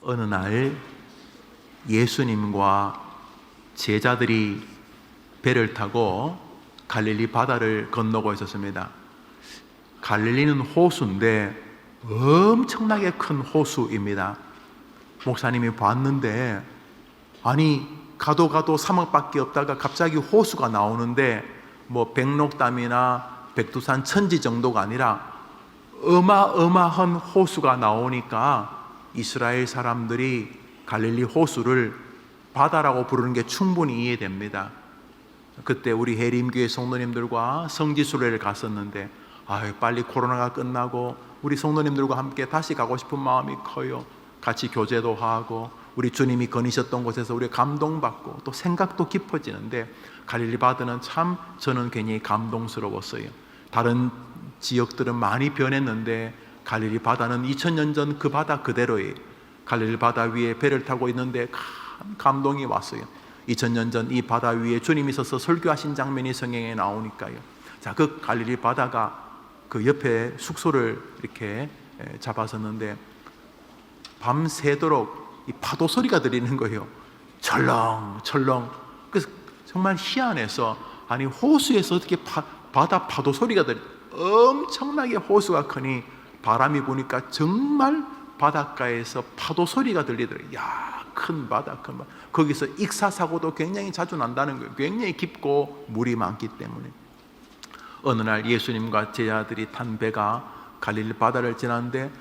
어느 날 예수님과 제자들이 배를 타고 갈릴리 바다를 건너고 있었습니다. 갈릴리는 호수인데 엄청나게 큰 호수입니다. 목사님이 봤는데 아니 가도 사막밖에 없다가 갑자기 호수가 나오는데 뭐 백록담이나 백두산 천지 정도가 아니라 어마어마한 호수가 나오니까 이스라엘 사람들이 갈릴리 호수를 바다라고 부르는 게 충분히 이해됩니다. 그때 우리 해림교회 성도님들과 성지순례를 갔었는데 빨리 코로나가 끝나고 우리 성도님들과 함께 다시 가고 싶은 마음이 커요. 같이 교제도 하고 우리 주님이 거니셨던 곳에서 우리가 감동받고 또 생각도 깊어지는데 갈릴리 바다는 참 저는 굉장히 감동스러웠어요. 다른 지역들은 많이 변했는데 갈릴리 바다는 2000년 전 그 바다 그대로예요. 갈릴리 바다 위에 배를 타고 있는데 큰 감동이 왔어요. 2000년 전 이 바다 위에 주님이 서서 설교하신 장면이 성경에 나오니까요. 자, 그 갈릴리 바다가 그 옆에 숙소를 이렇게 잡았었는데 밤새도록 이 파도 소리가 들리는 거예요. 철렁철렁. 그래서 정말 희한해서 아니 호수에서 어떻게 바다 파도 소리가 엄청나게 호수가 크니 바람이 부니까 정말 바닷가에서 파도 소리가 들리더라고요. 큰 바다. 거기서 익사사고도 굉장히 자주 난다는 거예요. 굉장히 깊고 물이 많기 때문에. 어느 날 예수님과 제자들이 탄 배가 갈릴리 바다를 지나는데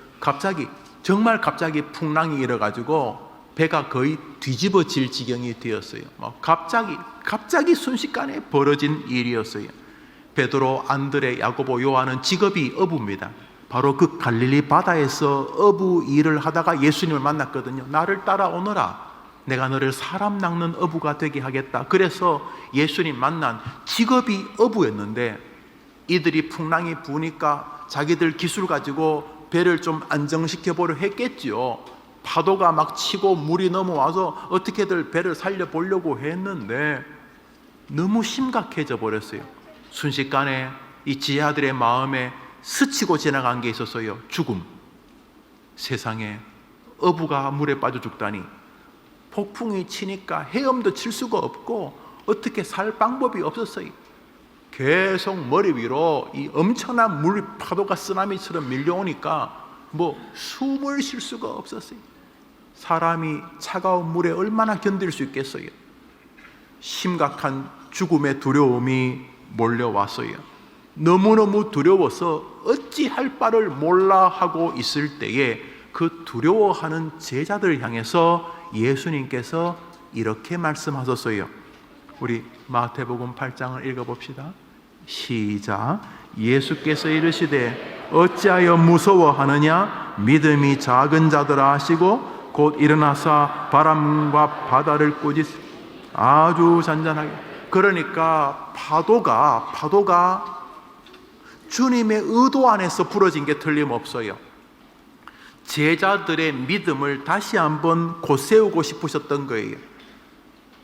정말 갑자기 풍랑이 일어가지고 배가 거의 뒤집어질 지경이 되었어요. 갑자기 순식간에 벌어진 일이었어요. 베드로, 안드레, 야고보, 요한은 직업이 어부입니다. 바로 그 갈릴리 바다에서 어부 일을 하다가 예수님을 만났거든요. 나를 따라오너라. 내가 너를 사람 낚는 어부가 되게 하겠다. 그래서 예수님 만난 직업이 어부였는데 이들이 풍랑이 부니까 자기들 기술 가지고 배를 좀 안정시켜 보려 했겠지요. 파도가 막 치고 물이 넘어와서 어떻게든 배를 살려보려고 했는데 너무 심각해져 버렸어요. 순식간에 이 제자들의 마음에 스치고 지나간 게 있었어요. 죽음. 세상에 어부가 물에 빠져 죽다니. 폭풍이 치니까 헤엄도 칠 수가 없고 어떻게 살 방법이 없었어요. 계속 머리 위로 이 엄청난 물 파도가 쓰나미처럼 밀려오니까 숨을 쉴 수가 없었어요. 사람이 차가운 물에 얼마나 견딜 수 있겠어요. 심각한 죽음의 두려움이 몰려왔어요. 너무너무 두려워서 어찌할 바를 몰라 하고 있을 때에 그 두려워하는 제자들을 향해서 예수님께서 이렇게 말씀하셨어요. 우리 마태복음 8장을 읽어봅시다. 시작. 예수께서 이르시되 어찌하여 무서워하느냐 믿음이 작은 자들아 하시고 곧 일어나사 바람과 바다를 꾸짖으 아주 잔잔하게. 그러니까 파도가 주님의 의도 안에서 부러진 게 틀림없어요. 제자들의 믿음을 다시 한번 곧세우고 싶으셨던 거예요.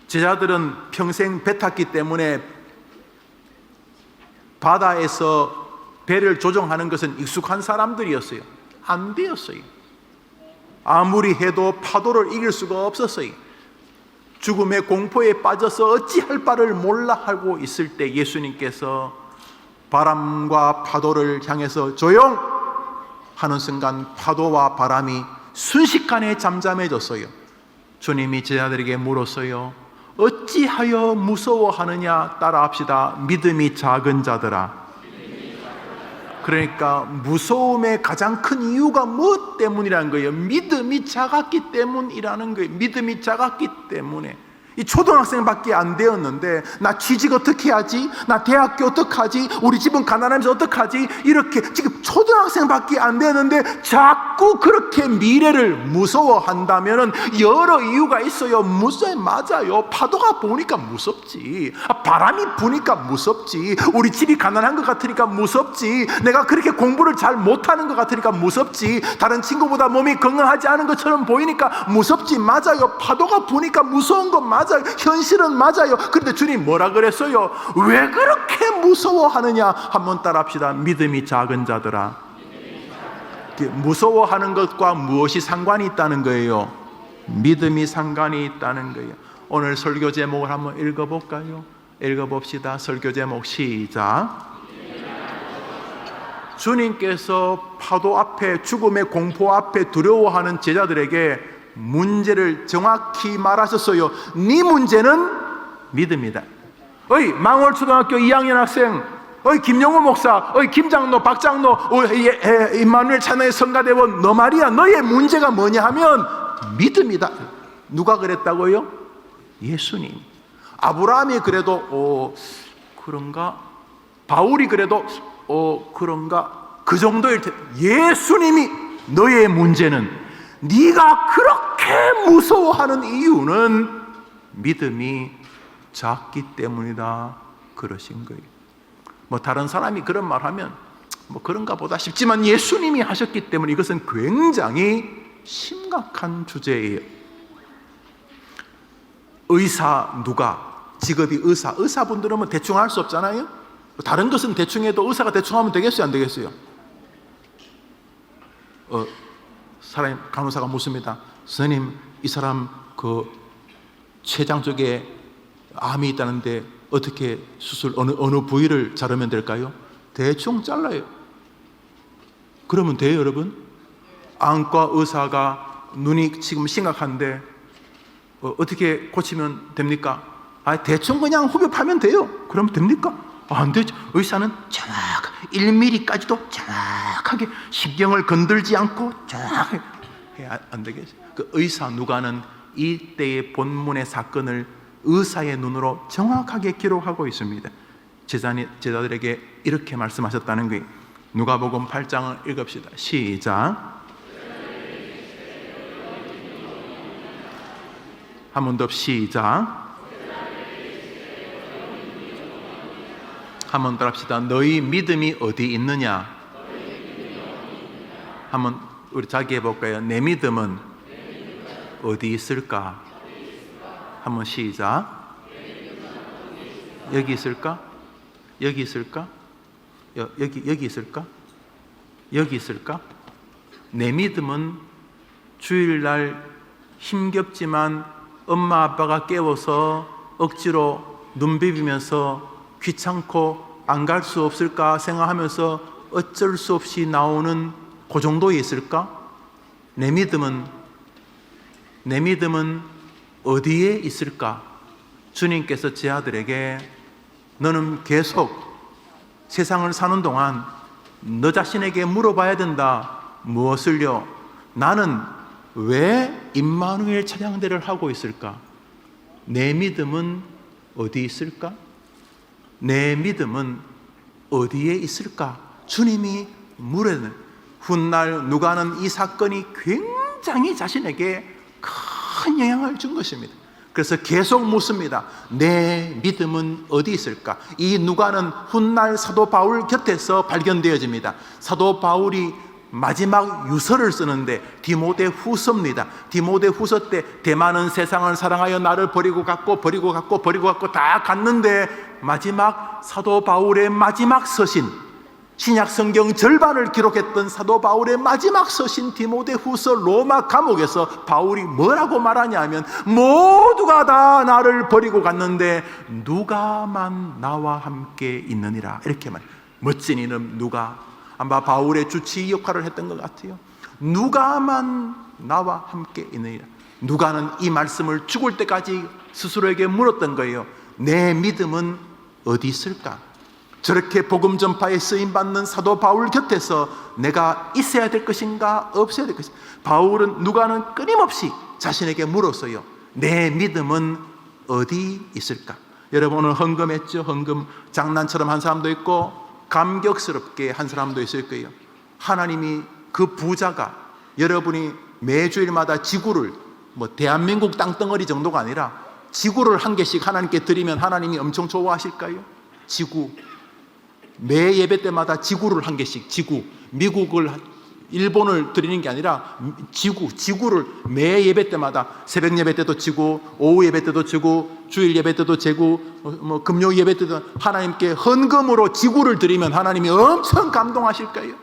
제자들은 평생 배 탔기 때문에 바다에서 배를 조종하는 것은 익숙한 사람들이었어요. 안 되었어요. 아무리 해도 파도를 이길 수가 없었어요. 죽음의 공포에 빠져서 어찌할 바를 몰라 하고 있을 때 예수님께서 바람과 파도를 향해서 조용! 하는 순간 파도와 바람이 순식간에 잠잠해졌어요. 주님이 제자들에게 물었어요. 어찌하여 무서워하느냐? 따라합시다. 믿음이 작은 자들아. 그러니까 무서움의 가장 큰 이유가 뭐 때문이라는 거예요? 믿음이 작았기 때문이라는 거예요. 믿음이 작았기 때문에. 이 초등학생밖에 안 되었는데 나 취직 어떻게 하지? 나 대학교 어떡하지? 우리 집은 가난하면서 어떡하지? 이렇게 지금 초등학생밖에 안 되는데 자꾸 그렇게 미래를 무서워한다면 여러 이유가 있어요. 맞아요. 파도가 부니까 무섭지. 바람이 부니까 무섭지. 우리 집이 가난한 것 같으니까 무섭지. 내가 그렇게 공부를 잘 못하는 것 같으니까 무섭지. 다른 친구보다 몸이 건강하지 않은 것처럼 보이니까 무섭지. 맞아요. 파도가 부니까 무서운 건 맞아요. 현실은 맞아요. 그런데 주님 뭐라 그랬어요? 왜 그렇게 무서워하느냐? 한번 따라합시다. 믿음이 작은 자들아. 무서워하는 것과 무엇이 상관이 있다는 거예요? 믿음이 상관이 있다는 거예요. 오늘 설교 제목을 한번 읽어볼까요? 읽어봅시다. 설교 제목 시작. 주님께서 파도 앞에, 죽음의 공포 앞에 두려워하는 제자들에게 문제를 정확히 말하셨어요. 네 문제는 믿음이다. 어이 망월초등학교 2학년 학생, 어이 김영호 목사, 어이 김장로, 박장로, 임마누엘 찬양의 성가대원, 너 말이야, 너의 문제가 뭐냐 하면 믿음이다. 누가 그랬다고요? 예수님. 아브라함이 그래도 그런가? 바울이 그래도 그런가? 그 정도일 테. 예수님이 너의 문제는, 네가 그렇게 무서워하는 이유는 믿음이 작기 때문이다, 그러신 거예요. 뭐 다른 사람이 그런 말 하면 뭐 그런가 보다 싶지만 예수님이 하셨기 때문에 이것은 굉장히 심각한 주제예요. 의사, 누가 직업이 의사분들은 뭐 대충 할 수 없잖아요. 다른 것은 대충 해도 의사가 대충 하면 되겠어요, 안 되겠어요? 사람 간호사가 묻습니다. 선생님, 이 사람 그 췌장 쪽에 암이 있다는데 어떻게 수술, 어느 부위를 자르면 될까요? 대충 잘라요. 그러면 돼요, 여러분? 안과 의사가 눈이 지금 심각한데 어떻게 고치면 됩니까? 대충 그냥 흡입하면 돼요. 그러면 됩니까? 안 되죠. 의사는 정확 1mm까지도 정확하게 신경을 건들지 않고 정확하게 해야 안 되겠어요. 그 의사 누가는 이때의 본문의 사건을 의사의 눈으로 정확하게 기록하고 있습니다. 제자들에게 이렇게 말씀하셨다는 거예요. 누가복음 8장을 읽읍시다. 시작. 한 번 더 시작. 한 번 더 합시다. 너희 믿음이 어디 있느냐? 한번 우리 자기 해볼까요? 내 믿음은 어디 있을까? 한번 시작. 여기 있을까? 여기 있을까? 여기 있을까? 여기 있을까? 내 믿음은 주일날 힘겹지만 엄마 아빠가 깨워서 억지로 눈 비비면서 귀찮고 안 갈 수 없을까 생각하면서 어쩔 수 없이 나오는 그 정도에 있을까? 내 믿음은 어디에 있을까? 주님께서 제 아들에게 너는 계속 세상을 사는 동안 너 자신에게 물어봐야 된다. 무엇을요? 나는 왜 임마누엘 찬양대를 하고 있을까? 내 믿음은 어디 있을까? 내 믿음은 어디에 있을까? 주님이 물으는 훗날 누가는 이 사건이 굉장히 자신에게 큰 영향을 준 것입니다. 그래서 계속 묻습니다. 내 믿음은 어디 있을까? 이 누가는 훗날 사도 바울 곁에서 발견되어집니다. 사도 바울이 마지막 유서를 쓰는데 디모데후서입니다. 디모데후서 때 대만은 세상을 사랑하여 나를 버리고 갔고 다 갔는데 마지막 사도 바울의 마지막 서신, 신약 성경 절반을 기록했던 사도 바울의 마지막 서신 디모데후서 로마 감옥에서 바울이 뭐라고 말하냐면 모두가 다 나를 버리고 갔는데 누가만 나와 함께 있느니라, 이렇게 말. 멋진 이름 누가. 아마 바울의 주치 역할을 했던 것 같아요. 누가만 나와 함께 있느니라. 누가는 이 말씀을 죽을 때까지 스스로에게 물었던 거예요. 내 믿음은 어디 있을까? 저렇게 복음 전파에 쓰임받는 사도 바울 곁에서 내가 있어야 될 것인가 없어야 될 것인가? 누가는 끊임없이 자신에게 물었어요. 내 믿음은 어디 있을까? 여러분 오늘 헌금했죠? 헌금 장난처럼 한 사람도 있고 감격스럽게 한 사람도 있을 거예요. 하나님이 그 부자가 여러분이 매주일마다 지구를 대한민국 땅덩어리 정도가 아니라 지구를 한 개씩 하나님께 드리면 하나님이 엄청 좋아하실까요? 지구. 매 예배 때마다 지구를 한 개씩, 미국을, 일본을 드리는 게 아니라 지구를 매 예배 때마다 새벽 예배 때도 지구, 오후 예배 때도 지구, 주일 예배 때도 지구, 금요 예배 때도 하나님께 헌금으로 지구를 드리면 하나님이 엄청 감동하실 거예요.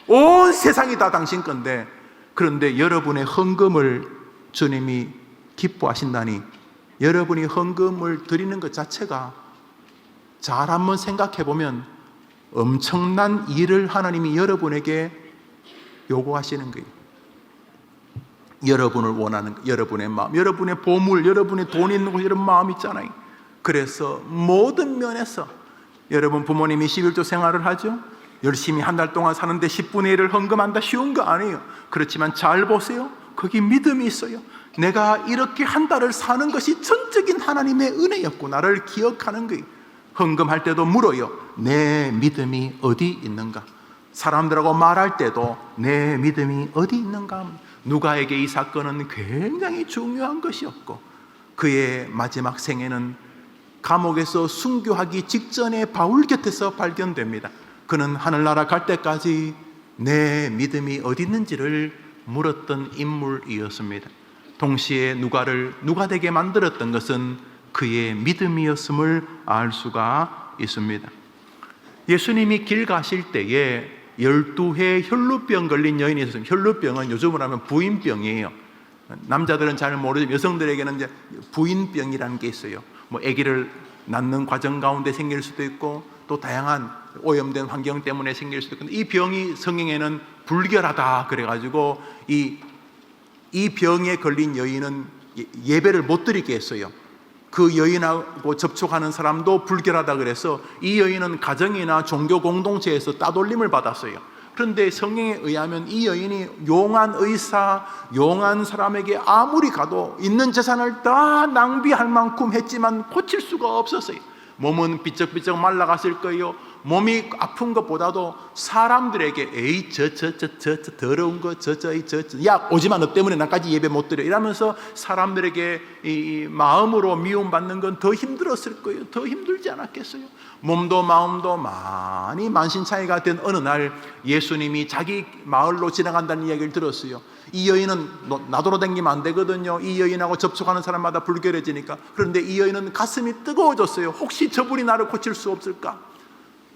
온 세상이 다 당신 건데, 그런데 여러분의 헌금을 주님이 기뻐하신다니, 여러분이 헌금을 드리는 것 자체가 잘 한번 생각해 보면 엄청난 일을 하나님이 여러분에게 요구하시는 거예요. 여러분을 원하는, 여러분의 마음, 여러분의 보물, 여러분의 돈 있는 곳, 이런 마음 있잖아요. 그래서 모든 면에서 여러분 부모님이 11조 생활을 하죠. 열심히 한 달 동안 사는데 10분의 1을 헌금한다, 쉬운 거 아니에요. 그렇지만 잘 보세요. 거기 믿음이 있어요. 내가 이렇게 한 달을 사는 것이 전적인 하나님의 은혜였구나를 기억하는 거예요. 헌금할 때도 물어요. 내 믿음이 어디 있는가? 사람들하고 말할 때도 내 믿음이 어디 있는가? 누가에게 이 사건은 굉장히 중요한 것이었고, 그의 마지막 생애는 감옥에서 순교하기 직전에 바울 곁에서 발견됩니다. 그는 하늘나라 갈 때까지 내 믿음이 어디 있는지를 물었던 인물이었습니다. 동시에 누가를 누가 되게 만들었던 것은 그의 믿음이었음을 알 수가 있습니다. 예수님이 길 가실 때에 12해 혈루병 걸린 여인이 있었습니다. 혈루병은 요즘으로 하면 부인병이에요. 남자들은 잘 모르지만 여성들에게는 이제 부인병이라는 게 있어요. 뭐 아기를 낳는 과정 가운데 생길 수도 있고, 또 다양한 오염된 환경 때문에 생길 수도 있고, 이 병이 성경에는 불결하다 그래가지고 이 병에 걸린 여인은 예배를 못 드리게 했어요. 그 여인하고 접촉하는 사람도 불결하다 그래서 이 여인은 가정이나 종교 공동체에서 따돌림을 받았어요. 그런데 성경에 의하면 이 여인이 용한 의사, 용한 사람에게 아무리 가도 있는 재산을 다 낭비할 만큼 했지만 고칠 수가 없었어요. 몸은 비쩍비쩍 말라갔을 거예요. 몸이 아픈 것보다도 사람들에게 에이 저 더러운 거 야 오지마, 너 때문에 나까지 예배 못 드려, 이러면서 사람들에게 이 마음으로 미움받는 건 더 힘들었을 거예요. 더 힘들지 않았겠어요? 몸도 마음도 많이 만신창이가 된 어느 날 예수님이 자기 마을로 지나간다는 이야기를 들었어요. 이 여인은 나도로 다니면 안 되거든요. 이 여인하고 접촉하는 사람마다 불결해지니까. 그런데 이 여인은 가슴이 뜨거워졌어요. 혹시 저분이 나를 고칠 수 없을까?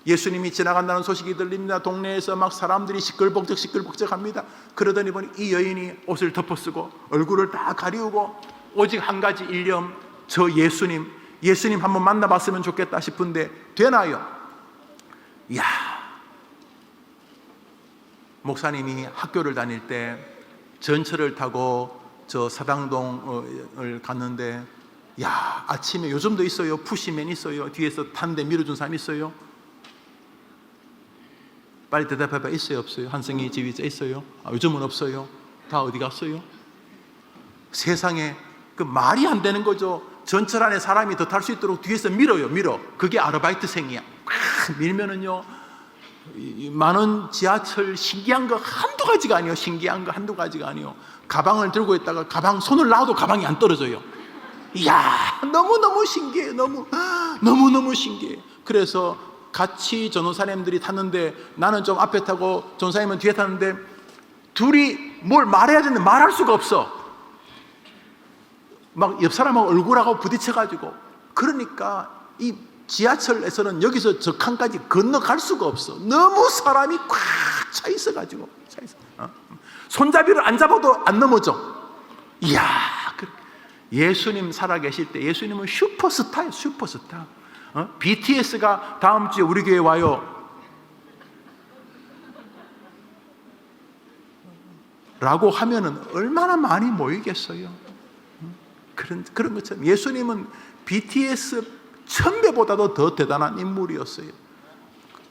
예수님이 지나간다는 소식이 들립니다. 동네에서 막 사람들이 시끌벅적 합니다. 그러더니 보니 이 여인이 옷을 덮어쓰고 얼굴을 다 가리우고 오직 한 가지 일념, 저 예수님 한번 만나봤으면 좋겠다 싶은데 되나요? 이야, 목사님이 학교를 다닐 때 전철을 타고 저 사당동을 갔는데, 야, 아침에 요즘도 있어요. 푸시맨 있어요. 뒤에서 탄데 밀어준 사람 있어요. 빨리 대답해봐. 있어요 없어요? 한성희 지휘자 있어요? 요즘은 없어요. 다 어디 갔어요? 세상에 그 말이 안 되는 거죠. 전철 안에 사람이 더 탈 수 있도록 뒤에서 밀어. 그게 아르바이트생이야. 밀면은요, 많은 지하철 신기한 거 한두 가지가 아니에요. 신기한 거 한두 가지가 아니에요. 가방을 들고 있다가 가방 손을 놔도 가방이 안 떨어져요. 이야, 너무너무 신기해요. 너무너무 신기해요. 그래서 같이 전도사님들이 탔는데 나는 좀 앞에 타고 전도사님은 뒤에 탔는데 둘이 뭘 말해야 되는데 말할 수가 없어. 막 옆 사람하고 얼굴하고 부딪혀가지고. 그러니까 이 지하철에서는 여기서 저 칸까지 건너갈 수가 없어. 너무 사람이 꽉 차 있어가지고. 손잡이를 안 잡아도 안 넘어져. 이야, 예수님 살아계실 때 예수님은 슈퍼스타예요. 슈퍼스타. BTS가 다음 주에 우리 교회 와요 라고 하면은 얼마나 많이 모이겠어요. 그런 것처럼 예수님은 BTS 1000배보다도 더 대단한 인물이었어요.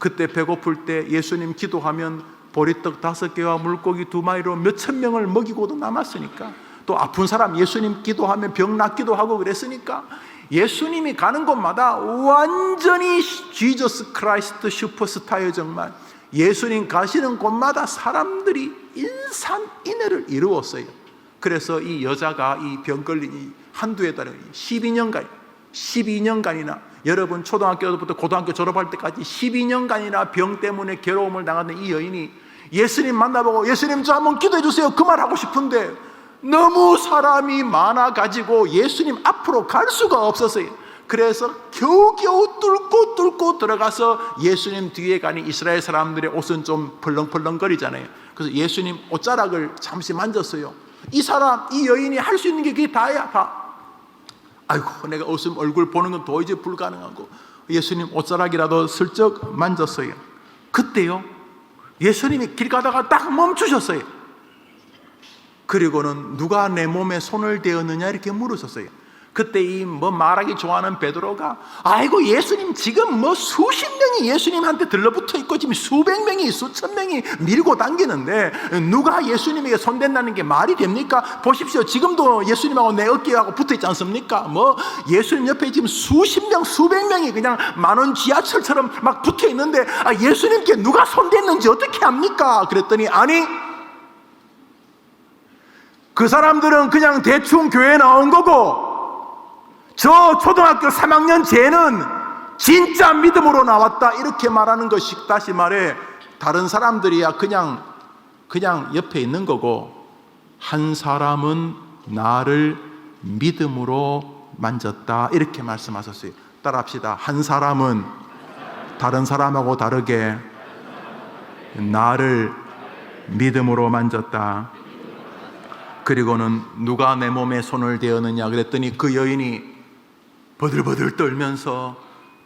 그때 배고플 때 예수님 기도하면 보리떡 5개와 물고기 2마리로 몇천 명을 먹이고도 남았으니까, 또 아픈 사람 예수님 기도하면 병 낫기도 하고 그랬으니까, 예수님이 가는 곳마다 완전히 지저스 크라이스트 슈퍼스타예요. 정말 예수님 가시는 곳마다 사람들이 인산인해를 이루었어요. 그래서 이 여자가 이 병 걸린 이 한두에 달에 12년간이나 여러분 초등학교부터 고등학교 졸업할 때까지 12년간이나 병 때문에 괴로움을 당하는 이 여인이 예수님 만나보고 예수님 저 한번 기도해 주세요 그 말 하고 싶은데 너무 사람이 많아가지고 예수님 앞으로 갈 수가 없었어요. 그래서 겨우겨우 뚫고 들어가서 예수님 뒤에 가니 이스라엘 사람들의 옷은 좀 펄렁펄렁거리잖아요. 그래서 예수님 옷자락을 잠시 만졌어요. 이 사람, 이 여인이 할 수 있는 게 그게 다야, 다. 아이고, 내가 얼굴 보는 건 도저히 불가능하고 예수님 옷자락이라도 슬쩍 만졌어요. 그때요, 예수님이 길 가다가 딱 멈추셨어요. 그리고는 누가 내 몸에 손을 대었느냐 이렇게 물으셨어요. 그때 이 말하기 좋아하는 베드로가 아이고 예수님 지금 수십 명이 예수님한테 들러붙어 있고 지금 수백 명이 수천 명이 밀고 당기는데 누가 예수님에게 손댄다는 게 말이 됩니까? 보십시오, 지금도 예수님하고 내 어깨하고 붙어 있지 않습니까? 예수님 옆에 지금 수십 명 수백 명이 그냥 만원 지하철처럼 막 붙어 있는데 예수님께 누가 손댔는지 어떻게 합니까? 그랬더니 아니, 그 사람들은 그냥 대충 교회에 나온 거고 저 초등학교 3학년 쟤는 진짜 믿음으로 나왔다 이렇게 말하는 것이, 다시 말해 다른 사람들이야 그냥 옆에 있는 거고 한 사람은 나를 믿음으로 만졌다 이렇게 말씀하셨어요. 따라합시다. 한 사람은 다른 사람하고 다르게 나를 믿음으로 만졌다. 그리고는 누가 내 몸에 손을 대었느냐 그랬더니 그 여인이 버들버들 떨면서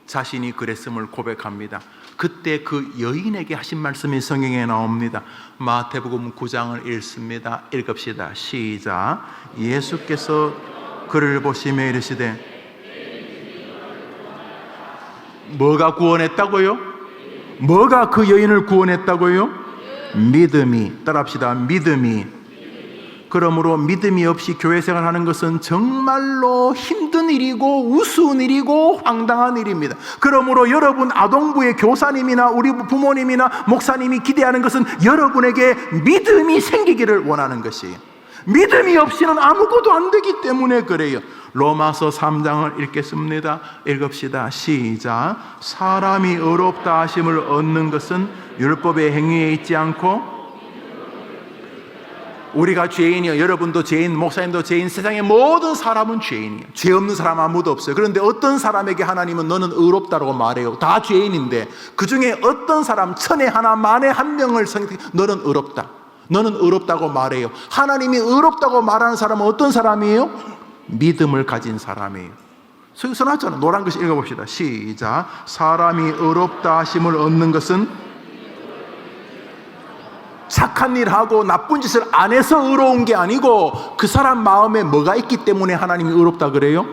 자신이 그랬음을 고백합니다. 그때 그 여인에게 하신 말씀이 성경에 나옵니다. 마태복음 9장을 읽습니다. 읽읍시다. 시작. 예수께서 그를 보시며 이르시되 뭐가 구원했다고요? 뭐가 그 여인을 구원했다고요? 믿음이. 따라합시다. 믿음이. 그러므로 믿음이 없이 교회 생활하는 것은 정말로 힘든 일이고 우스운 일이고 황당한 일입니다. 그러므로 여러분 아동부의 교사님이나 우리 부모님이나 목사님이 기대하는 것은 여러분에게 믿음이 생기기를 원하는 것이에요. 믿음이 없이는 아무것도 안 되기 때문에 그래요. 로마서 3장을 읽겠습니다. 읽읍시다. 시작. 사람이 의롭다 하심을 얻는 것은 율법의 행위에 있지 않고 우리가 죄인이요. 여러분도 죄인, 목사님도 죄인, 세상의 모든 사람은 죄인이에요. 죄 없는 사람 아무도 없어요. 그런데 어떤 사람에게 하나님은 너는 의롭다라고 말해요. 다 죄인인데 그 중에 어떤 사람, 천에 하나 만에 한 명을 선택해 너는 의롭다, 너는 의롭다고 말해요. 하나님이 의롭다고 말하는 사람은 어떤 사람이에요? 믿음을 가진 사람이에요. 써놨잖아요. 노란 글씨 읽어봅시다. 시작. 사람이 의롭다 하심을 얻는 것은 착한 일하고 나쁜 짓을 안 해서 의로운 게 아니고 그 사람 마음에 뭐가 있기 때문에 하나님이 의롭다 그래요?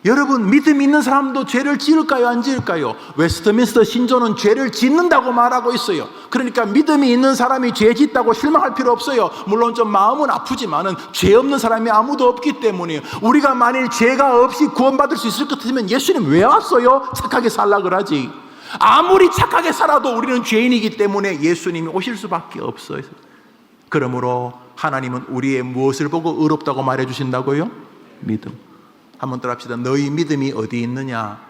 여러분, 믿음 있는 사람도 죄를 지을까요? 안 지을까요? 웨스트민스터 신조는 죄를 짓는다고 말하고 있어요. 그러니까 믿음이 있는 사람이 죄 짓다고 실망할 필요 없어요. 물론 좀 마음은 아프지만은 죄 없는 사람이 아무도 없기 때문이에요. 우리가 만일 죄가 없이 구원받을 수 있을 것 같으면 예수님 왜 왔어요? 착하게 살라 그러지. 아무리 착하게 살아도 우리는 죄인이기 때문에 예수님이 오실 수밖에 없어요. 그러므로 하나님은 우리의 무엇을 보고 의롭다고 말해 주신다고요? 믿음. 한번 더 합시다. 너희 믿음이 어디 있느냐?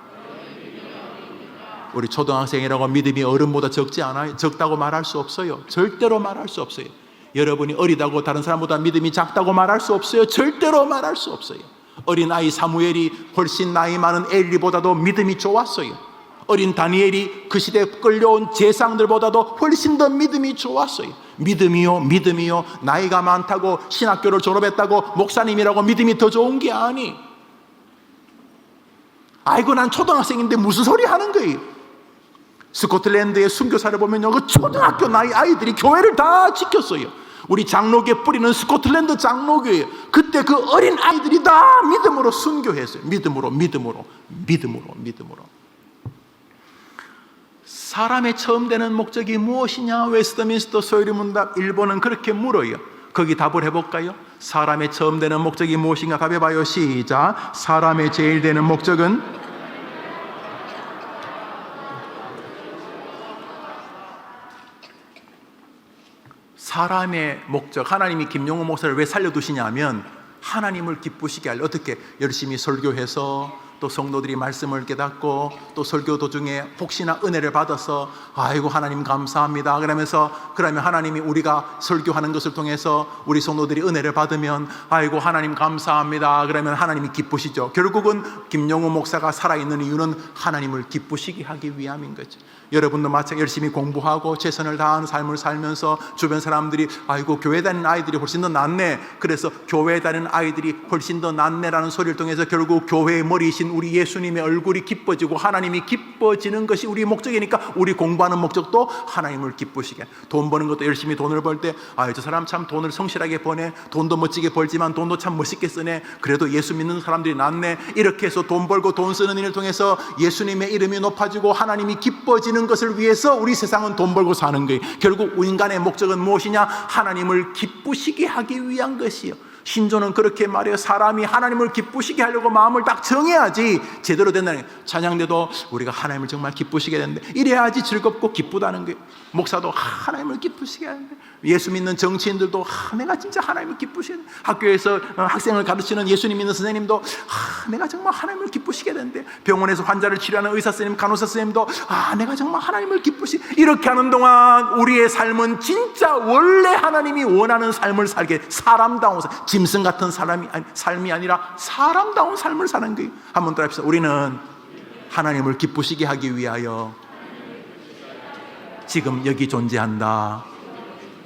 우리 초등학생이라고 믿음이 어른보다 적지 않아요? 적다고 말할 수 없어요. 절대로 말할 수 없어요. 여러분이 어리다고 다른 사람보다 믿음이 작다고 말할 수 없어요. 절대로 말할 수 없어요. 어린아이 사무엘이 훨씬 나이 많은 엘리보다도 믿음이 좋았어요. 어린 다니엘이 그 시대에 끌려온 제상들보다도 훨씬 더 믿음이 좋았어요. 믿음이요, 믿음이요. 나이가 많다고 신학교를 졸업했다고 목사님이라고 믿음이 더 좋은 게 아니. 아이고 난 초등학생인데 무슨 소리 하는 거예요. 스코틀랜드의 순교사를 보면요, 그 초등학교 나이 아이들이 교회를 다 지켰어요. 우리 장로교에 뿌리는 스코틀랜드 장로교예요. 그때 그 어린 아이들이 다 믿음으로 순교했어요. 믿음으로. 사람의 처음 되는 목적이 무엇이냐? 웨스트민스터 소요리문답 1번은 그렇게 물어요. 거기 답을 해볼까요? 사람의 처음 되는 목적이 무엇인가 답해봐요. 시작. 사람의 제일 되는 목적은 사람의 목적. 하나님이 김용호 목사를 왜 살려두시냐면 하나님을 기쁘시게 하려. 어떻게? 열심히 설교해서 또 성도들이 말씀을 깨닫고 또 설교 도중에 혹시나 은혜를 받아서 아이고 하나님 감사합니다 그러면서 그러면 하나님이 우리가 설교하는 것을 통해서 우리 성도들이 은혜를 받으면 아이고 하나님 감사합니다 그러면 하나님이 기쁘시죠. 결국은 김용호 목사가 살아있는 이유는 하나님을 기쁘시게 하기 위함인 거죠. 여러분도 마찬가지 열심히 공부하고 최선을 다하는 삶을 살면서 주변 사람들이 아이고 교회 다니는 아이들이 훨씬 더 낫네, 그래서 교회 다니는 아이들이 훨씬 더 낫네라는 소리를 통해서 결국 교회의 머리이신 우리 예수님의 얼굴이 기뻐지고 하나님이 기뻐지는 것이 우리 목적이니까 우리 공부하는 목적도 하나님을 기쁘시게. 돈 버는 것도 열심히 돈을 벌 때 아, 저 사람 참 돈을 성실하게 버네, 돈도 멋지게 벌지만 돈도 참 멋있게 쓰네, 그래도 예수 믿는 사람들이 낫네, 이렇게 해서 돈 벌고 돈 쓰는 일을 통해서 예수님의 이름이 높아지고 하나님이 기뻐지는 것을 위해서 우리 세상은 돈 벌고 사는 거예요. 결국 인간의 목적은 무엇이냐? 하나님을 기쁘시게 하기 위한 것이요. 신조는 그렇게 말해요. 사람이 하나님을 기쁘시게 하려고 마음을 딱 정해야지 제대로 된다는 거예요. 찬양대도 우리가 하나님을 정말 기쁘시게 되는데 이래야지 즐겁고 기쁘다는 거예요. 목사도 하나님을 기쁘시게 하는데, 예수 믿는 정치인들도 내가 진짜 하나님을 기쁘시게 하는데, 학교에서 학생을 가르치는 예수님 믿는 선생님도 내가 정말 하나님을 기쁘시게 되는데, 병원에서 환자를 치료하는 의사 선생님, 간호사 선생님도 내가 정말 하나님을 기쁘시게, 이렇게 하는 동안 우리의 삶은 진짜 원래 하나님이 원하는 삶을 살게, 사람다운 삶, 짐승 같은 삶이 아니라 사람다운 삶을 사는 거예요. 한번 더 합시다. 우리는 하나님을 기쁘시게 하기 위하여 지금 여기 존재한다.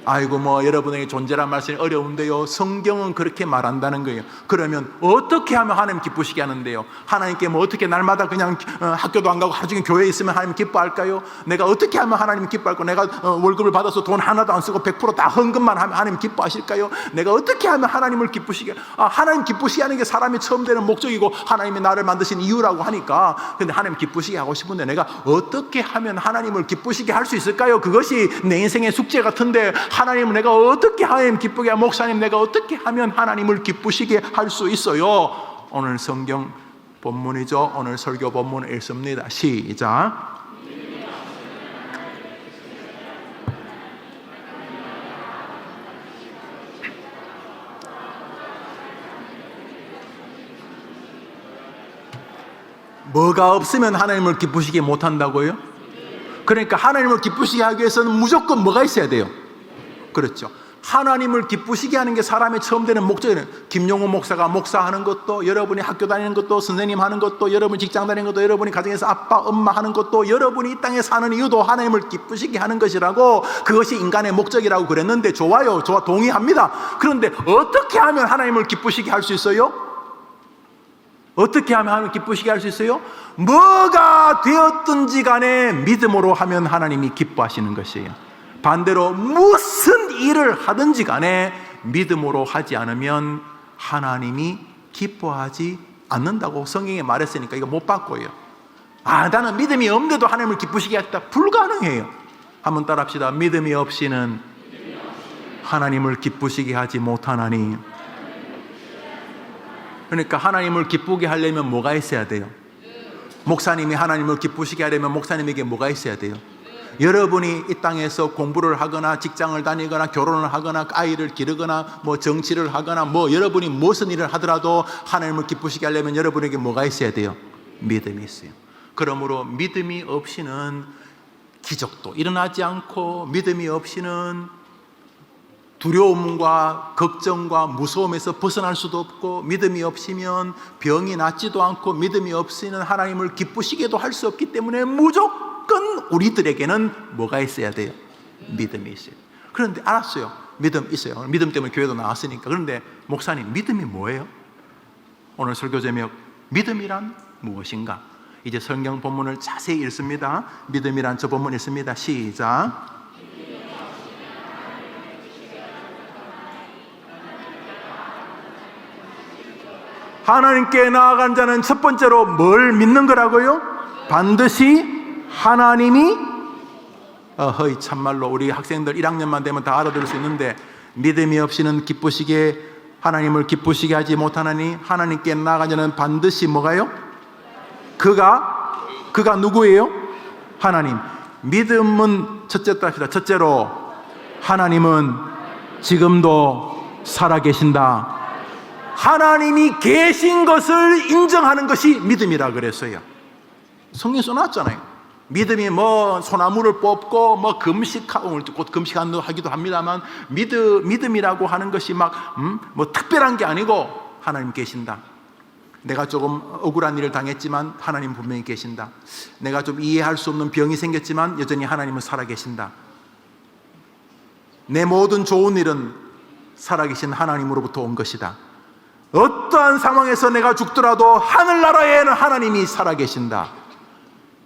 아이고 뭐 여러분에게 존재란 말씀이 어려운데요, 성경은 그렇게 말한다는 거예요. 그러면 어떻게 하면 하나님 기쁘시게 하는데요? 하나님께 뭐 어떻게 날마다 그냥 학교도 안 가고 하루 종일 교회에 있으면 하나님 기뻐할까요? 내가 어떻게 하면 하나님 기뻐할까요? 내가 월급을 받아서 돈 하나도 안 쓰고 100% 다 헌금만 하면 하나님 기뻐하실까요? 내가 어떻게 하면 하나님을 기쁘시게, 하나님 기쁘시게 하는 게 사람이 처음 되는 목적이고 하나님이 나를 만드신 이유라고 하니까, 근데 하나님 기쁘시게 하고 싶은데 내가 어떻게 하면 하나님을 기쁘시게 할 수 있을까요? 그것이 내 인생의 숙제 같은데, 하나님 내가 어떻게 하나님 기쁘게, 목사님 내가 어떻게 하면 하나님을 기쁘시게 할 수 있어요? 오늘 성경 본문이죠. 오늘 설교 본문 읽습니다. 시작. 뭐가 없으면 하나님을 기쁘시게 못한다고요? 그러니까 하나님을 기쁘시게 하기 위해서는 무조건 뭐가 있어야 돼요? 그렇죠. 하나님을 기쁘시게 하는 게 사람의 처음 되는 목적이에요. 김용호 목사가 목사하는 것도, 여러분이 학교 다니는 것도, 선생님 하는 것도, 여러분이 직장 다니는 것도, 여러분이 가정에서 아빠 엄마 하는 것도, 여러분이 이 땅에 사는 이유도 하나님을 기쁘시게 하는 것이라고, 그것이 인간의 목적이라고 그랬는데, 좋아요, 동의합니다. 그런데 어떻게 하면 하나님을 기쁘시게 할 수 있어요? 어떻게 하면 하나님을 기쁘시게 할 수 있어요? 뭐가 되었든지 간에 믿음으로 하면 하나님이 기뻐하시는 것이에요. 반대로 무슨 일을 하든지 간에 믿음으로 하지 않으면 하나님이 기뻐하지 않는다고 성경에 말했으니까 이거 못 바꿔요. 나는 믿음이 없는데도 하나님을 기쁘시게 하겠다, 불가능해요. 한번 따라합시다. 믿음이 없이는 하나님을 기쁘시게 하지 못하나니. 그러니까 하나님을 기쁘게 하려면 뭐가 있어야 돼요? 목사님이 하나님을 기쁘시게 하려면 목사님에게 뭐가 있어야 돼요? 여러분이 이 땅에서 공부를 하거나 직장을 다니거나 결혼을 하거나 아이를 기르거나 뭐 정치를 하거나 뭐 여러분이 무슨 일을 하더라도 하나님을 기쁘시게 하려면 여러분에게 뭐가 있어야 돼요? 믿음이 있어요. 그러므로 믿음이 없이는 기적도 일어나지 않고, 믿음이 없이는 두려움과 걱정과 무서움에서 벗어날 수도 없고, 믿음이 없으면 병이 낫지도 않고, 믿음이 없이는 하나님을 기쁘시게도 할 수 없기 때문에 무조건 우리들에게는 뭐가 있어야 돼요? 믿음이 있어요. 그런데 알았어요, 믿음 있어요. 믿음 때문에 교회도 나왔으니까. 그런데 목사님, 믿음이 뭐예요? 오늘 설교 제목, 믿음이란 무엇인가? 이제 성경 본문을 자세히 읽습니다. 믿음이란 저 본문 읽습니다. 시작. 하나님께 나아간 자는 첫 번째로 뭘 믿는 거라고요? 반드시 하나님이, 참말로 우리 학생들 1학년만 되면 다 알아들을 수 있는데, 믿음이 없이는 하나님을 기쁘시게 하지 못하나니 하나님께 나아간 자는 반드시 뭐가요? 그가 누구예요? 하나님. 믿음은 첫째로 하나님은 지금도 살아계신다. 하나님이 계신 것을 인정하는 것이 믿음이라 그랬어요. 성경에 써놨잖아요. 믿음이 뭐 소나무를 뽑고 뭐 금식하고, 오늘 곧 금식하기도 합니다만, 믿음이라고 하는 것이 막 뭐 특별한 게 아니고 하나님 계신다. 내가 조금 억울한 일을 당했지만 하나님 분명히 계신다. 내가 좀 이해할 수 없는 병이 생겼지만 여전히 하나님은 살아계신다. 내 모든 좋은 일은 살아계신 하나님으로부터 온 것이다. 어떠한 상황에서 내가 죽더라도 하늘나라에는 하나님이 살아계신다.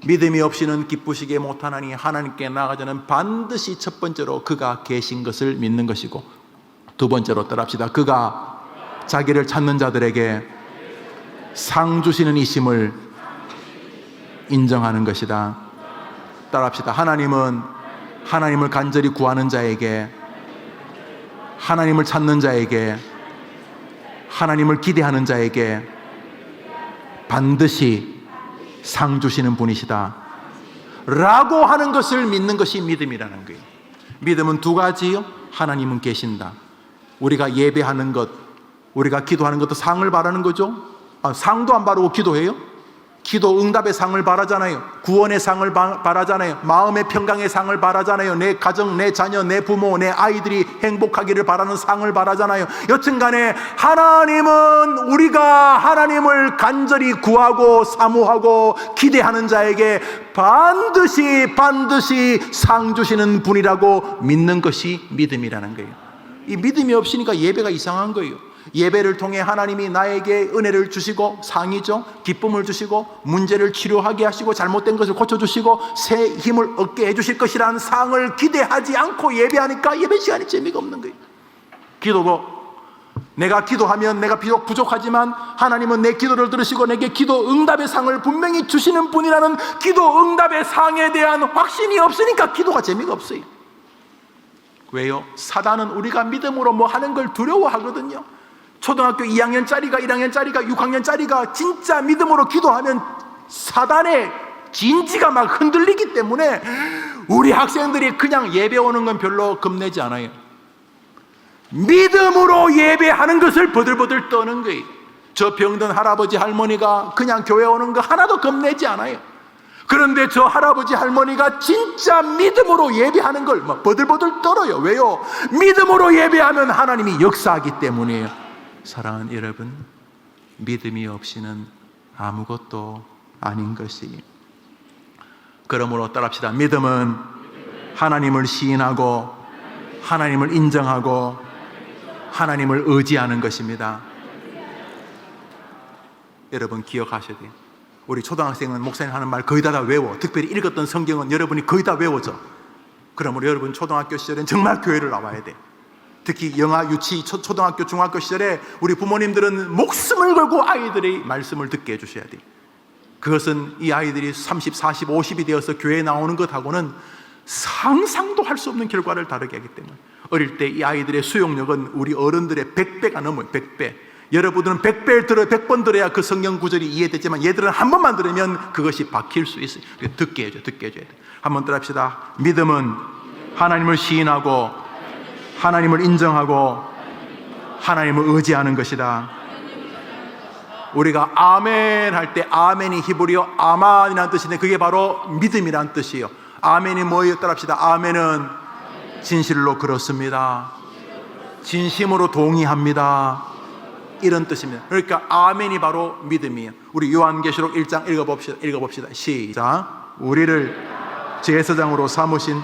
믿음이 없이는 기쁘시게 못하나니 하나님께 나아가자는 반드시 첫 번째로 그가 계신 것을 믿는 것이고, 두 번째로 따라합시다. 그가 자기를 찾는 자들에게 상 주시는 이심을 인정하는 것이다. 따라합시다. 하나님은 하나님을 간절히 구하는 자에게, 하나님을 찾는 자에게, 하나님을 기대하는 자에게 반드시 상 주시는 분이시다 라고 하는 것을 믿는 것이 믿음이라는 거예요. 믿음은 두 가지요. 하나님은 계신다. 우리가 예배하는 것, 우리가 기도하는 것도 상을 바라는 거죠. 상도 안 바르고 기도해요? 기도 응답의 상을 바라잖아요. 구원의 상을 바라잖아요. 마음의 평강의 상을 바라잖아요. 내 가정, 내 자녀, 내 부모, 내 아이들이 행복하기를 바라는 상을 바라잖아요. 여튼간에 하나님은, 우리가 하나님을 간절히 구하고 사모하고 기대하는 자에게 반드시 상 주시는 분이라고 믿는 것이 믿음이라는 거예요. 이 믿음이 없으니까 예배가 이상한 거예요. 예배를 통해 하나님이 나에게 은혜를 주시고, 상이죠, 기쁨을 주시고, 문제를 치료하게 하시고, 잘못된 것을 고쳐주시고, 새 힘을 얻게 해주실 것이라는 상을 기대하지 않고 예배하니까 예배 시간이 재미가 없는 거예요. 기도도 내가 기도하면 내가 비록 부족하지만 하나님은 내 기도를 들으시고 내게 기도 응답의 상을 분명히 주시는 분이라는 기도 응답의 상에 대한 확신이 없으니까 기도가 재미가 없어요. 왜요? 사단은 우리가 믿음으로 뭐 하는 걸 두려워하거든요. 초등학교 2학년짜리가 1학년짜리가 6학년짜리가 진짜 믿음으로 기도하면 사단의 진지가 막 흔들리기 때문에 우리 학생들이 그냥 예배 오는 건 별로 겁내지 않아요. 믿음으로 예배하는 것을 버들버들 떠는 거예요. 저 병든 할아버지 할머니가 그냥 교회 오는 거 하나도 겁내지 않아요. 그런데 저 할아버지 할머니가 진짜 믿음으로 예배하는 걸 막 버들버들 떨어요. 왜요? 믿음으로 예배하면 하나님이 역사하기 때문이에요. 사랑하는 여러분, 믿음이 없이는 아무것도 아닌 것이. 그러므로 따라합시다. 믿음은 하나님을 시인하고 하나님을 인정하고 하나님을 의지하는 것입니다. 여러분 기억하셔야 돼요. 우리 초등학생은 목사님 하는 말 거의 다 외워. 특별히 읽었던 성경은 여러분이 거의 다 외워져. 그러므로 여러분 초등학교 시절엔 정말 교회를 나와야 돼. 특히 영아, 유치, 초등학교, 중학교 시절에 우리 부모님들은 목숨을 걸고 아이들의 말씀을 듣게 해주셔야 돼요. 그것은 이 아이들이 30, 40, 50이 되어서 교회에 나오는 것하고는 상상도 할 수 없는 결과를 다르게 하기 때문에 어릴 때 이 아이들의 수용력은 우리 어른들의 100배가 넘어요. 100배. 여러분들은 100번 들어야 그 성경 구절이 이해되지만 얘들은 한 번만 들으면 그것이 박힐 수 있어요. 듣게 해줘야 돼. 한번 따라합시다. 믿음은 하나님을 시인하고 하나님을 인정하고 하나님을 의지하는 것이다. 우리가 아멘 할 때 아멘이 히브리어 아만이라는 뜻인데 그게 바로 믿음이라는 뜻이에요. 아멘이 뭐예요? 따라합시다. 아멘은 진실로 그렇습니다. 진심으로 동의합니다. 이런 뜻입니다. 그러니까 아멘이 바로 믿음이에요. 우리 요한계시록 1장 읽어봅시다. 시작. 우리를 제사장으로 삼으신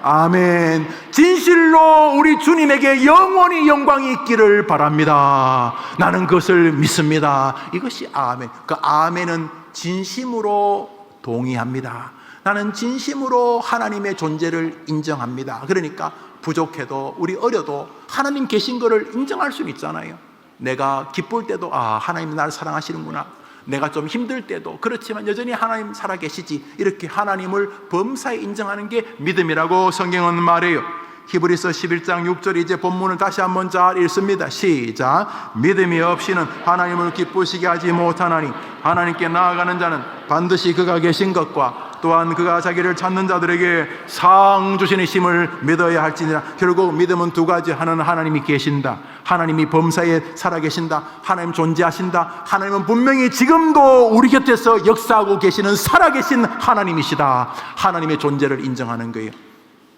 아멘. 진실로 우리 주님에게 영원히 영광이 있기를 바랍니다. 나는 그것을 믿습니다. 이것이 아멘. 그 아멘은 진심으로 동의합니다. 나는 진심으로 하나님의 존재를 인정합니다. 그러니까 부족해도 우리 어려도 하나님 계신 것을 인정할 수는 있잖아요. 내가 기쁠 때도 하나님 나를 사랑하시는구나. 내가 좀 힘들 때도 그렇지만 여전히 하나님 살아계시지. 이렇게 하나님을 범사에 인정하는 게 믿음이라고 성경은 말해요. 히브리서 11장 6절 이제 본문을 다시 한번 잘 읽습니다. 시작. 믿음이 없이는 하나님을 기쁘시게 하지 못하나니 하나님께 나아가는 자는 반드시 그가 계신 것과 또한 그가 자기를 찾는 자들에게 상 주시는 힘을 믿어야 할지니라. 결국 믿음은 두 가지. 하나는 하나님이 계신다, 하나님이 범사에 살아계신다, 하나님 존재하신다. 하나님은 분명히 지금도 우리 곁에서 역사하고 계시는 살아계신 하나님이시다. 하나님의 존재를 인정하는 거예요.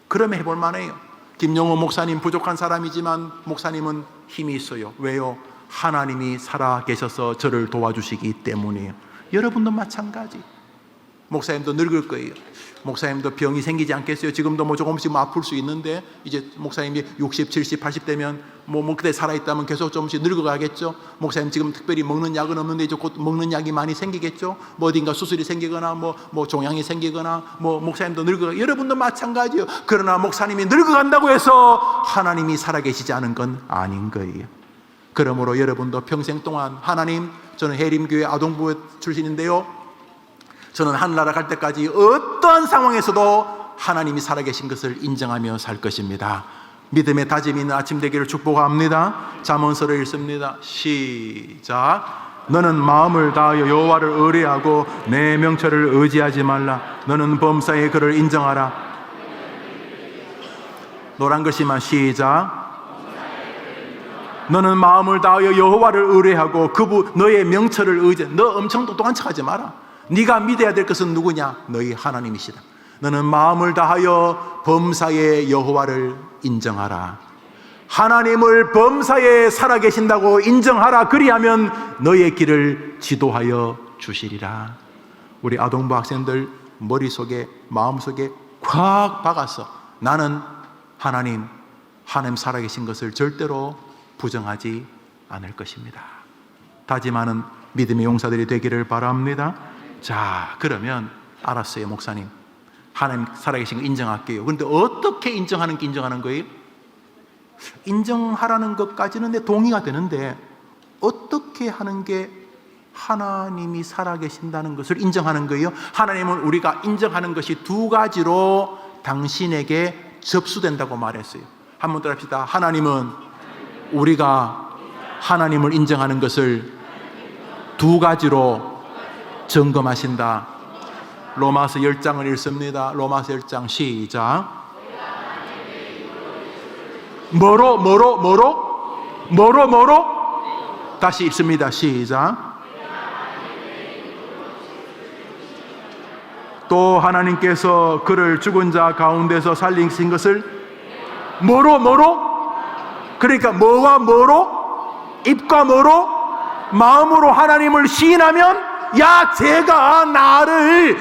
그러면 해볼 만해요. 김용호 목사님 부족한 사람이지만 목사님은 힘이 있어요. 왜요? 하나님이 살아계셔서 저를 도와주시기 때문이에요. 여러분도 마찬가지. 목사님도 늙을 거예요. 목사님도 병이 생기지 않겠어요? 지금도 뭐 조금씩 아플 수 있는데 이제 목사님이 60, 70, 80 되면 뭐 그때 살아있다면 계속 조금씩 늙어가겠죠. 목사님 지금 특별히 먹는 약은 없는데 이제 곧 먹는 약이 많이 생기겠죠. 뭐 어딘가 수술이 생기거나 뭐 종양이 생기거나 뭐 목사님도 늙어가. 여러분도 마찬가지예요. 그러나 목사님이 늙어간다고 해서 하나님이 살아계시지 않은 건 아닌 거예요. 그러므로 여러분도 평생 동안 하나님, 저는 해림교회 아동부회 출신인데요, 저는 하늘나라 갈 때까지 어떠한 상황에서도 하나님이 살아계신 것을 인정하며 살 것입니다. 믿음의 다짐이 있는 아침 되기를 축복합니다. 잠언서를 읽습니다. 시작. 너는 마음을 다하여 여호와를 의뢰하고 내 명철을 의지하지 말라. 너는 범사의 그를 인정하라. 노란 글씨만. 시작. 너는 마음을 다하여 여호와를 의뢰하고 너의 명철을 의지해. 너 엄청 똑똑한 척하지 마라. 네가 믿어야 될 것은 누구냐? 너희 하나님이시다. 너는 마음을 다하여 범사의 여호와를 인정하라. 하나님을 범사에 살아계신다고 인정하라. 그리하면 너의 길을 지도하여 주시리라. 우리 아동부 학생들 머릿속에 마음속에 콱 박아서 나는 하나님 살아계신 것을 절대로 부정하지 않을 것입니다. 다짐하는 믿음의 용사들이 되기를 바랍니다. 자, 그러면 알았어요, 목사님. 하나님 살아계신 거 인정할게요. 그런데 어떻게 인정하는 거예요? 인정하라는 것까지는 내 동의가 되는데 어떻게 하는 게 하나님이 살아계신다는 것을 인정하는 거예요? 하나님은 우리가 인정하는 것이 두 가지로 당신에게 접수된다고 말했어요. 한번 더 합시다. 하나님은 우리가 하나님을 인정하는 것을 두 가지로 점검하신다. 로마서 10장을 읽습니다. 로마서 10장 시작. 뭐로 다시 읽습니다. 시작. 또 하나님께서 그를 죽은 자 가운데서 살리신 것을 뭐로 그러니까 뭐와 뭐로? 입과 뭐로? 마음으로 하나님을 시인하면 야, 제가 나를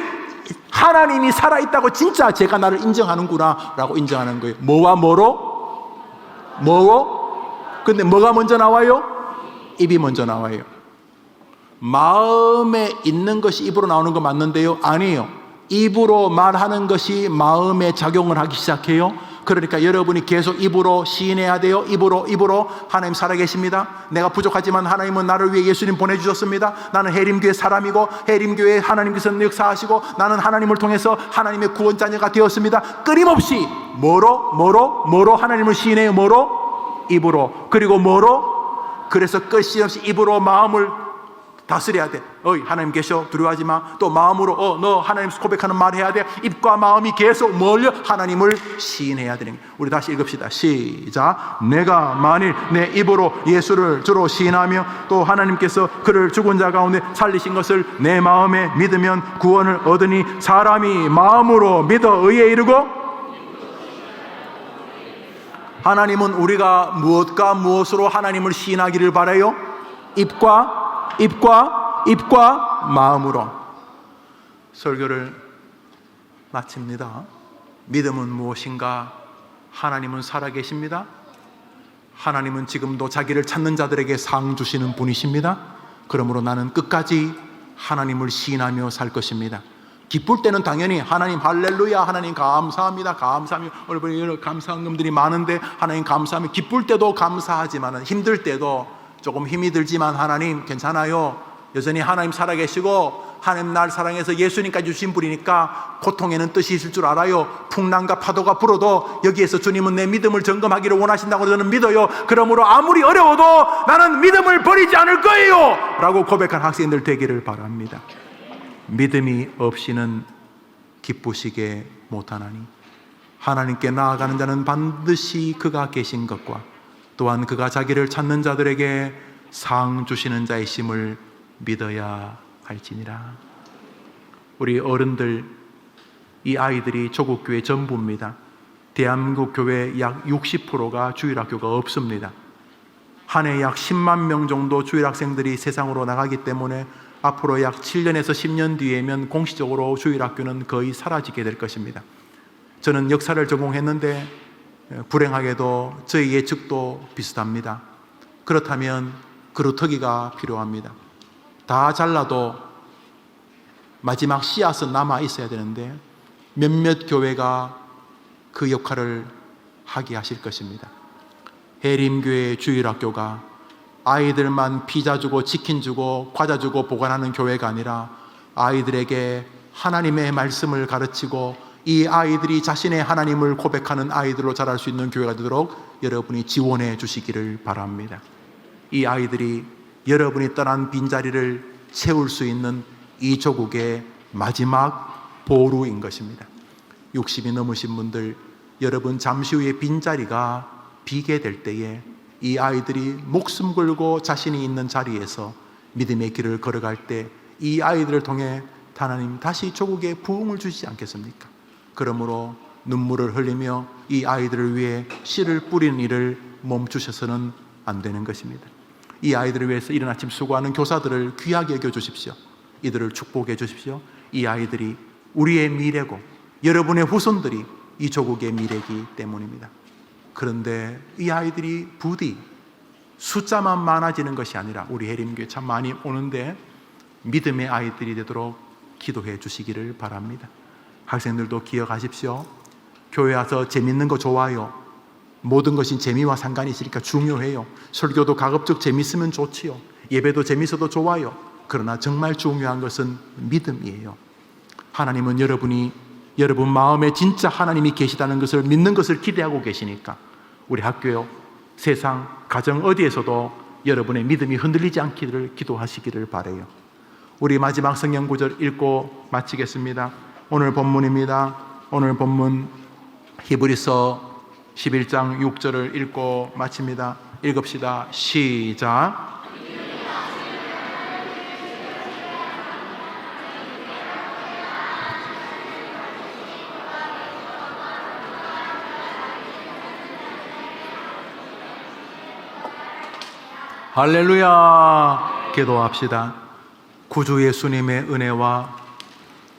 하나님이 살아있다고 진짜 제가 나를 인정하는구나 라고 인정하는 거예요. 뭐와 뭐로? 근데 뭐가 먼저 나와요? 입이 먼저 나와요. 마음에 있는 것이 입으로 나오는 거 맞는데요? 아니에요. 입으로 말하는 것이 마음에 작용을 하기 시작해요. 그러니까 여러분이 계속 입으로 시인해야 돼요. 입으로 하나님 살아계십니다. 내가 부족하지만 하나님은 나를 위해 예수님 보내주셨습니다. 나는 해림교회 사람이고 해림교회 하나님께서 역사하시고 나는 하나님을 통해서 하나님의 구원자녀가 되었습니다. 끊임없이 뭐로 하나님을 시인해요. 뭐로? 입으로. 그리고 뭐로? 그래서 끝이 없이 입으로 마음을 다스려야 돼. 어이, 하나님 계셔, 두려워하지 마. 또 마음으로 너 하나님 고백하는 말 해야 돼. 입과 마음이 계속 멀려 하나님을 시인해야 되는 거예요. 우리 다시 읽읍시다. 시작. 내가 만일 내 입으로 예수를 주로 시인하며 또 하나님께서 그를 죽은 자 가운데 살리신 것을 내 마음에 믿으면 구원을 얻으니 사람이 마음으로 믿어 의에 이르고. 하나님은 우리가 무엇과 무엇으로 하나님을 시인하기를 바라요? 입과 마음으로. 설교를 마칩니다. 믿음은 무엇인가? 하나님은 살아계십니다. 하나님은 지금도 자기를 찾는 자들에게 상 주시는 분이십니다. 그러므로 나는 끝까지 하나님을 시인하며 살 것입니다. 기쁠 때는 당연히 하나님 할렐루야, 하나님 감사합니다, 오늘 여러 감사한 놈들이 많은데 하나님 감사하며 기쁠 때도 감사하지만 힘들 때도 조금 힘이 들지만 하나님 괜찮아요. 여전히 하나님 살아계시고 하나님 날 사랑해서 예수님까지 주신 분이니까 고통에는 뜻이 있을 줄 알아요. 풍랑과 파도가 불어도 여기에서 주님은 내 믿음을 점검하기를 원하신다고 저는 믿어요. 그러므로 아무리 어려워도 나는 믿음을 버리지 않을 거예요 라고 고백한 학생들 되기를 바랍니다. 믿음이 없이는 기쁘시게 못하나니 하나님께 나아가는 자는 반드시 그가 계신 것과 또한 그가 자기를 찾는 자들에게 상 주시는 자이심을 믿어야 할지니라. 우리 어른들, 이 아이들이 조국교회 전부입니다. 대한민국 교회 약 60%가 주일학교가 없습니다. 한 해 약 10만 명 정도 주일학생들이 세상으로 나가기 때문에 앞으로 약 7년에서 10년 뒤에면 공식적으로 주일학교는 거의 사라지게 될 것입니다. 저는 역사를 전공했는데 불행하게도 저희 예측도 비슷합니다. 그렇다면 그루터기가 필요합니다. 다 잘라도 마지막 씨앗은 남아 있어야 되는데 몇몇 교회가 그 역할을 하게 하실 것입니다. 해림교회 주일학교가 아이들만 피자 주고 치킨 주고 과자 주고 보관하는 교회가 아니라 아이들에게 하나님의 말씀을 가르치고 이 아이들이 자신의 하나님을 고백하는 아이들로 자랄 수 있는 교회가 되도록 여러분이 지원해 주시기를 바랍니다. 이 아이들이 여러분이 떠난 빈자리를 채울 수 있는 이 조국의 마지막 보루인 것입니다. 60이 넘으신 분들, 여러분 잠시 후에 빈자리가 비게 될 때에 이 아이들이 목숨 걸고 자신이 있는 자리에서 믿음의 길을 걸어갈 때 이 아이들을 통해 하나님 다시 조국에 부흥을 주시지 않겠습니까? 그러므로 눈물을 흘리며 이 아이들을 위해 씨를 뿌리는 일을 멈추셔서는 안 되는 것입니다. 이 아이들을 위해서 이른 아침 수고하는 교사들을 귀하게 여겨주십시오. 이들을 축복해 주십시오. 이 아이들이 우리의 미래고 여러분의 후손들이 이 조국의 미래이기 때문입니다. 그런데 이 아이들이 부디 숫자만 많아지는 것이 아니라 우리 해림교회 참 많이 오는데 믿음의 아이들이 되도록 기도해 주시기를 바랍니다. 학생들도 기억하십시오. 교회 와서 재밌는 거 좋아요. 모든 것이 재미와 상관이 있으니까 중요해요. 설교도 가급적 재밌으면 좋지요. 예배도 재밌어도 좋아요. 그러나 정말 중요한 것은 믿음이에요. 하나님은 여러분이 여러분 마음에 진짜 하나님이 계시다는 것을 믿는 것을 기대하고 계시니까 우리 학교요, 세상, 가정 어디에서도 여러분의 믿음이 흔들리지 않기를 기도하시기를 바라요. 우리 마지막 성경 구절 읽고 마치겠습니다. 오늘 본문입니다. 오늘 본문 히브리서 11장 6절을 읽고 마칩니다. 읽읍시다. 시작. 할렐루야. 기도합시다. 구주 예수님의 은혜와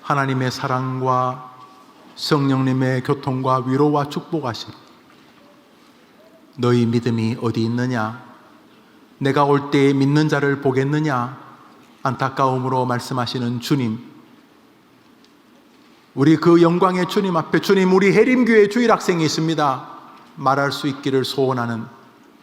하나님의 사랑과 성령님의 교통과 위로와 축복하심, 너희 믿음이 어디 있느냐? 내가 올 때에 믿는 자를 보겠느냐? 안타까움으로 말씀하시는 주님, 우리 그 영광의 주님 앞에, 주님, 우리 해림교회 주일학생이 있습니다 말할 수 있기를 소원하는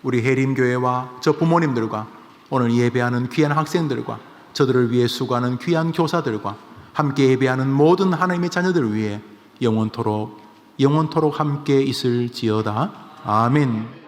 우리 해림교회와 저 부모님들과 오늘 예배하는 귀한 학생들과 저들을 위해 수고하는 귀한 교사들과 함께 예배하는 모든 하나님의 자녀들을 위해 영원토록 함께 있을지어다. 아멘.